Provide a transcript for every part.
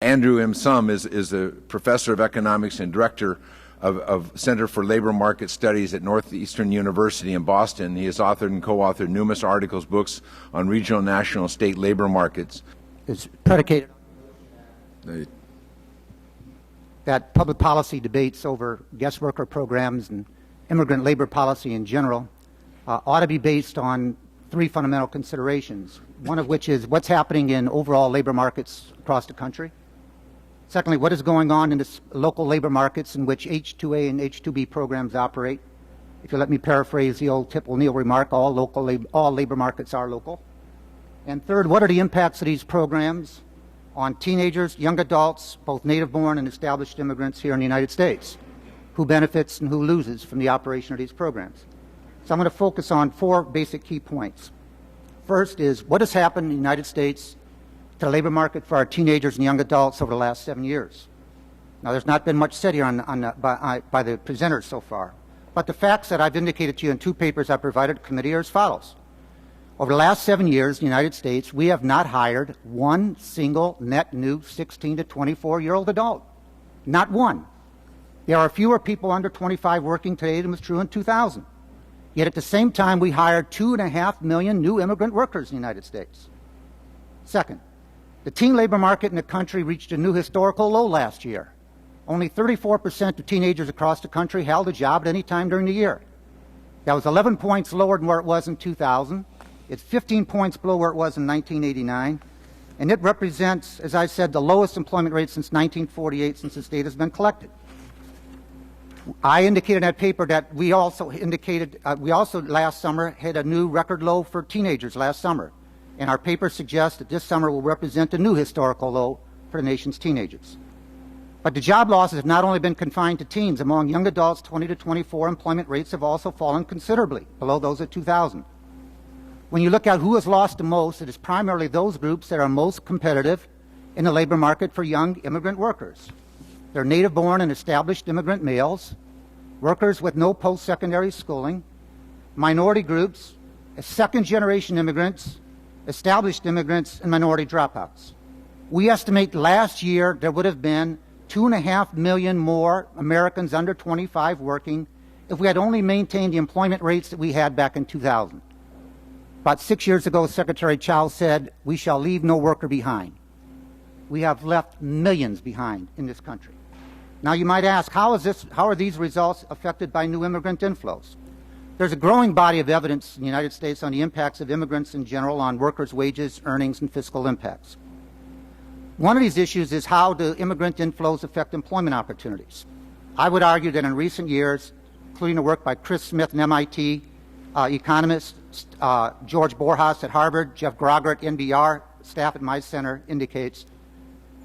Andrew M. Sum is a professor of economics and director of Center for Labor Market Studies at Northeastern University in Boston. He has authored and co-authored numerous articles, books on regional, national, state labor markets. It's predicated on that public policy debates over guest worker programs and immigrant labor policy in general ought to be based on three fundamental considerations, one of which is what's happening in overall labor markets across the country. Secondly, what is going on in the local labor markets in which H-2A and H-2B programs operate. If you let me paraphrase the old Tip O'Neill remark, all labor markets are local. And third, what are the impacts of these programs on teenagers, young adults, both native-born and established immigrants here in the United States? Who benefits and who loses from the operation of these programs? So I'm going to focus on four basic key points. First is what has happened in the United States to the labor market for our teenagers and young adults over the last 7 years. Now, there's not been much said here by the presenters so far, but the facts that I've indicated to you in two papers I provided to the committee are as follows. Over the last 7 years in the United States, we have not hired one single net new 16 to 24-year-old adult. Not one. There are fewer people under 25 working today than was true in 2000. Yet at the same time, we hired 2.5 million new immigrant workers in the United States. Second, the teen labor market in the country reached a new historical low last year. Only 34% of teenagers across the country held a job at any time during the year. That was 11 points lower than where it was in 2000. It's 15 points below where it was in 1989. And it represents, as I said, the lowest employment rate since 1948, since this data has been collected. I indicated in that paper that we also last summer had a new record low for teenagers last summer. And our paper suggests that this summer will represent a new historical low for the nation's teenagers. But the job losses have not only been confined to teens. Among young adults 20 to 24, employment rates have also fallen considerably, below those of 2000. When you look at who has lost the most, it is primarily those groups that are most competitive in the labor market for young immigrant workers. They're native-born and established immigrant males, workers with no post-secondary schooling, minority groups, second-generation immigrants, established immigrants, and minority dropouts. We estimate last year there would have been 2.5 million more Americans under 25 working if we had only maintained the employment rates that we had back in 2000. About 6 years ago, Secretary Chow said, "We shall leave no worker behind." We have left millions behind in this country. Now you might ask, how are these results affected by new immigrant inflows? There's a growing body of evidence in the United States on the impacts of immigrants in general on workers' wages, earnings, and fiscal impacts. One of these issues is how do immigrant inflows affect employment opportunities. I would argue that in recent years, including the work by Chris Smith, an MIT economist, George Borjas at Harvard, Jeff Grogger at NBR, staff at my center indicates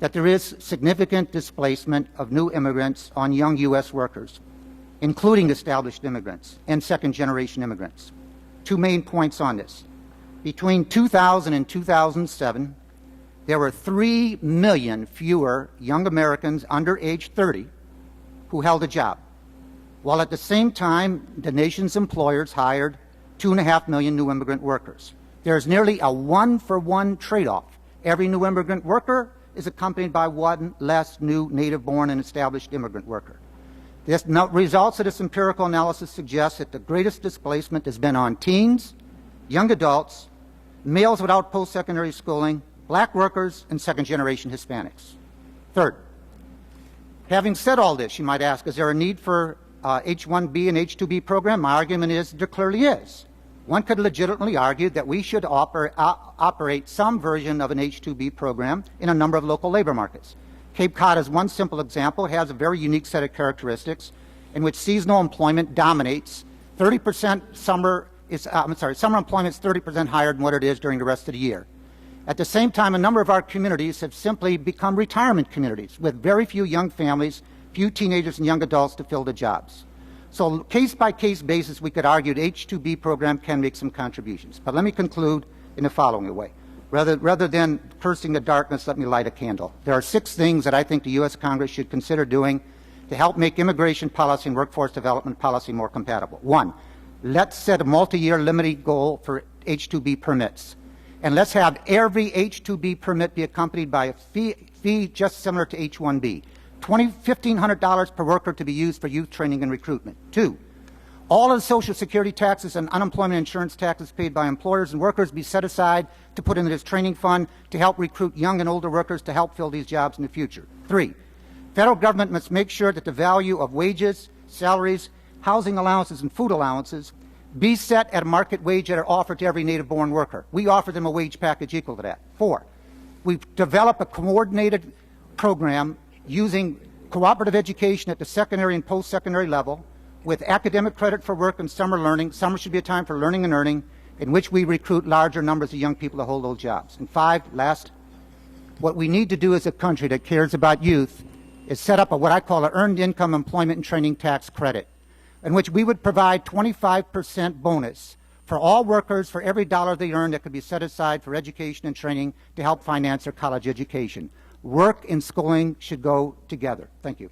that there is significant displacement of new immigrants on young U.S. workers, including established immigrants and second-generation immigrants. Two main points on this. Between 2000 and 2007, there were 3 million fewer young Americans under age 30 who held a job, while at the same time, the nation's employers hired 2.5 million new immigrant workers. There's nearly a one-for-one trade-off. Every new immigrant worker is accompanied by one less new native-born and established immigrant worker. Results of this empirical analysis suggest that the greatest displacement has been on teens, young adults, males without post-secondary schooling, black workers, and second-generation Hispanics. Third, having said all this, you might ask, is there a need for H-1B and H-2B program? My argument is there clearly is. One could legitimately argue that we should operate some version of an H-2B program in a number of local labor markets. Cape Cod is one simple example. It has a very unique set of characteristics in which seasonal employment dominates. 30% summer employment is 30% higher than what it is during the rest of the year. At the same time, a number of our communities have simply become retirement communities with very few young families, few teenagers and young adults to fill the jobs. So case-by-case basis, we could argue the H-2B program can make some contributions. But let me conclude in the following way. Rather than cursing the darkness, let me light a candle. There are 6 things that I think the U.S. Congress should consider doing to help make immigration policy and workforce development policy more compatible. 1, let's set a multi-year limited goal for H-2B permits. And let's have every H-2B permit be accompanied by a fee just similar to H-1B. $1,500 per worker to be used for youth training and recruitment. 2, all of the Social Security taxes and unemployment insurance taxes paid by employers and workers be set aside to put into this training fund to help recruit young and older workers to help fill these jobs in the future. 3, federal government must make sure that the value of wages, salaries, housing allowances, and food allowances be set at a market wage that are offered to every native-born worker. We offer them a wage package equal to that. 4, we develop a coordinated program using cooperative education at the secondary and post-secondary level with academic credit for work and summer learning. Summer should be a time for learning and earning, in which we recruit larger numbers of young people to hold those jobs. And 5, last, what we need to do as a country that cares about youth is set up what I call an earned income employment and training tax credit, in which we would provide 25% bonus for all workers for every dollar they earn that could be set aside for education and training to help finance their college education. Work and schooling should go together. Thank you.